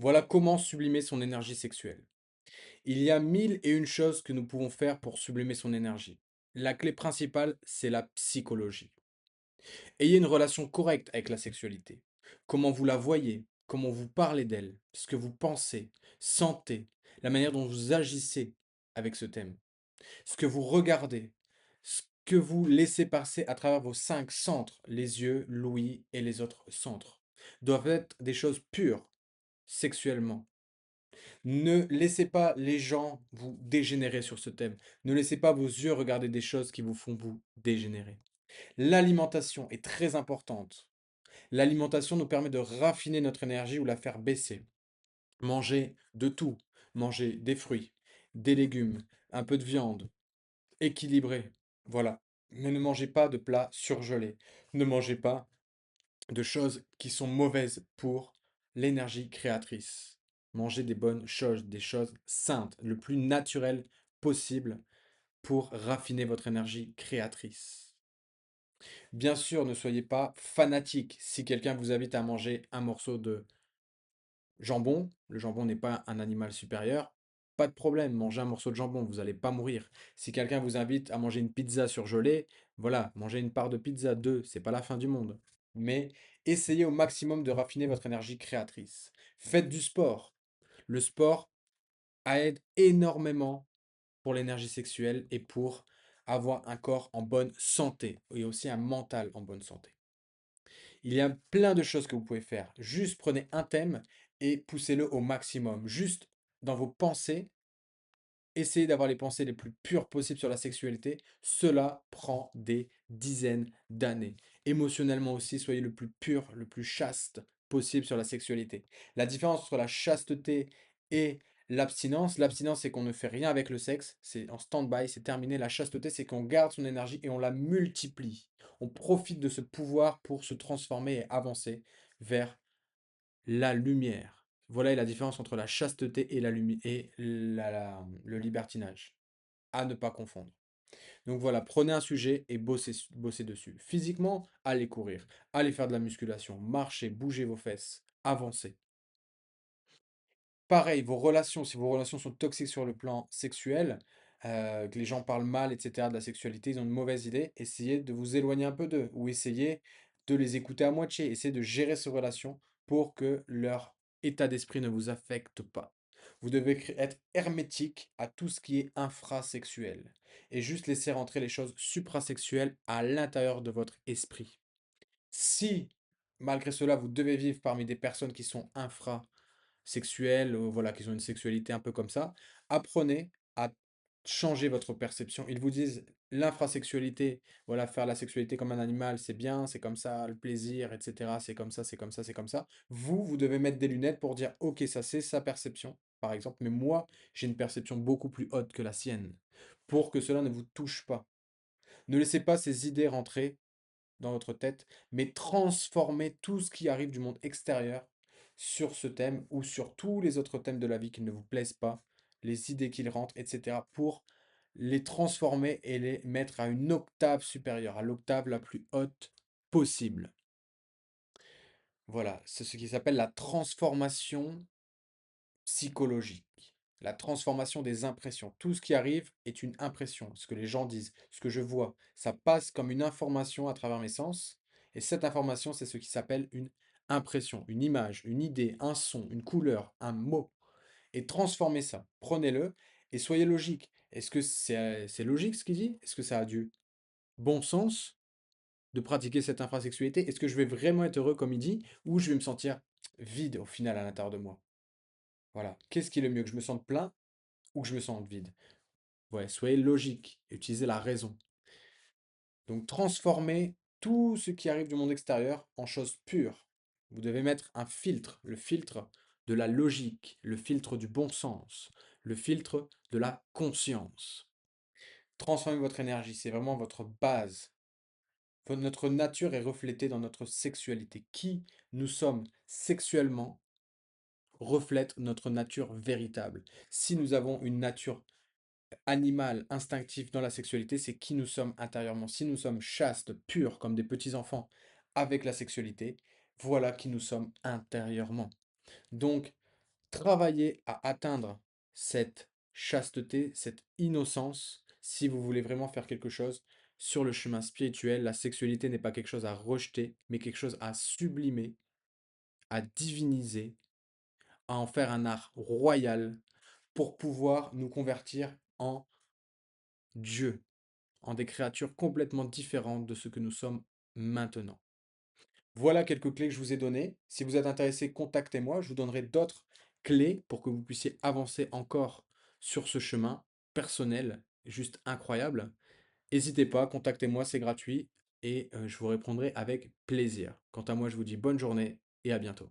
Voilà comment sublimer son énergie sexuelle. Il y a mille et une choses que nous pouvons faire pour sublimer son énergie. La clé principale, c'est la psychologie. Ayez une relation correcte avec la sexualité. Comment vous la voyez, comment vous parlez d'elle, ce que vous pensez, sentez, la manière dont vous agissez avec ce thème, ce que vous regardez, ce que vous laissez passer à travers vos cinq centres, les yeux, l'ouïe et les autres centres, doivent être des choses pures sexuellement. Ne laissez pas les gens vous dégénérer sur ce thème. Ne laissez pas vos yeux regarder des choses qui vous font vous dégénérer. L'alimentation est très importante. L'alimentation nous permet de raffiner notre énergie ou la faire baisser. Manger de tout. Manger des fruits, des légumes, un peu de viande, équilibré. Voilà. Mais ne mangez pas de plats surgelés. Ne mangez pas de choses qui sont mauvaises pour l'énergie créatrice. Mangez des bonnes choses, des choses saintes, le plus naturel possible pour raffiner votre énergie créatrice. Bien sûr, ne soyez pas fanatique. Si quelqu'un vous invite à manger un morceau de jambon, le jambon n'est pas un animal supérieur, pas de problème, mangez un morceau de jambon, vous n'allez pas mourir. Si quelqu'un vous invite à manger une pizza surgelée, voilà, mangez une part de pizza, deux, c'est pas la fin du monde. Mais essayez au maximum de raffiner votre énergie créatrice. Faites du sport. Le sport aide énormément pour l'énergie sexuelle et pour avoir un corps en bonne santé et aussi un mental en bonne santé. Il y a plein de choses que vous pouvez faire. Juste prenez un thème et poussez-le au maximum. Juste dans vos pensées, essayez d'avoir les pensées les plus pures possibles sur la sexualité. Cela prend des dizaines d'années. Émotionnellement aussi, soyez le plus pur, le plus chaste possible sur la sexualité. La différence entre la chasteté et l'abstinence, c'est qu'on ne fait rien avec le sexe, c'est en stand-by, c'est terminé. La chasteté, c'est qu'on garde son énergie et on la multiplie. On profite de ce pouvoir pour se transformer et avancer vers la lumière. Voilà la différence entre la chasteté et, le libertinage. À ne pas confondre. Donc voilà, prenez un sujet et bossez dessus. Physiquement, allez courir, allez faire de la musculation, marchez, bougez vos fesses, avancez. Pareil, vos relations, si vos relations sont toxiques sur le plan sexuel, que les gens parlent mal, etc., de la sexualité, ils ont une mauvaise idée, essayez de vous éloigner un peu d'eux, ou essayez de les écouter à moitié, essayez de gérer ces relations pour que leur état d'esprit ne vous affecte pas. Vous devez être hermétique à tout ce qui est infrasexuel, et juste laisser rentrer les choses suprasexuelles à l'intérieur de votre esprit. Si, malgré cela, vous devez vivre parmi des personnes qui sont infrasexuelles, voilà, qui ont une sexualité un peu comme ça, apprenez à changer votre perception. Ils vous disent l'infrasexualité, voilà, faire la sexualité comme un animal, c'est bien, c'est comme ça, le plaisir, etc. C'est comme ça, c'est comme ça, c'est comme ça. Vous devez mettre des lunettes pour dire, ok, ça c'est sa perception, par exemple, mais moi, j'ai une perception beaucoup plus haute que la sienne, pour que cela ne vous touche pas. Ne laissez pas ces idées rentrer dans votre tête, mais transformez tout ce qui arrive du monde extérieur sur ce thème ou sur tous les autres thèmes de la vie qui ne vous plaisent pas, les idées qui rentrent, etc., pour les transformer et les mettre à une octave supérieure, à l'octave la plus haute possible. Voilà, c'est ce qui s'appelle la transformation psychologique, la transformation des impressions. Tout ce qui arrive est une impression, ce que les gens disent, ce que je vois. Ça passe comme une information à travers mes sens, et cette information, c'est ce qui s'appelle une impression, une image, une idée, un son, une couleur, un mot. Et transformez ça, prenez-le, et soyez logique. Est-ce que c'est logique ce qu'il dit? Est-ce que ça a du bon sens de pratiquer cette infrasexualité? Est-ce que je vais vraiment être heureux comme il dit, ou je vais me sentir vide au final à l'intérieur de moi? Voilà. Qu'est-ce qui est le mieux? Que je me sente plein ou que je me sente vide? Ouais, soyez logique et utilisez la raison. Donc transformez tout ce qui arrive du monde extérieur en choses pures. Vous devez mettre un filtre, le filtre de la logique, le filtre du bon sens, le filtre de la conscience. Transformez votre énergie, c'est vraiment votre base. Notre nature est reflétée dans notre sexualité. Qui nous sommes sexuellement reflète notre nature véritable. Si nous avons une nature animal, instinctif dans la sexualité, c'est qui nous sommes intérieurement. Si nous sommes chastes, purs, comme des petits enfants avec la sexualité, voilà qui nous sommes intérieurement. Donc, Travaillez à atteindre cette chasteté, cette innocence, si vous voulez vraiment faire quelque chose sur le chemin spirituel. La sexualité n'est pas quelque chose à rejeter, mais quelque chose à sublimer, à diviniser, à en faire un art royal pour pouvoir nous convertir en Dieu, en des créatures complètement différentes de ce que nous sommes maintenant. Voilà quelques clés que je vous ai données. Si vous êtes intéressé, contactez-moi. Je vous donnerai d'autres clés pour que vous puissiez avancer encore sur ce chemin personnel, juste incroyable. N'hésitez pas, contactez-moi, c'est gratuit et je vous répondrai avec plaisir. Quant à moi, je vous dis bonne journée et à bientôt.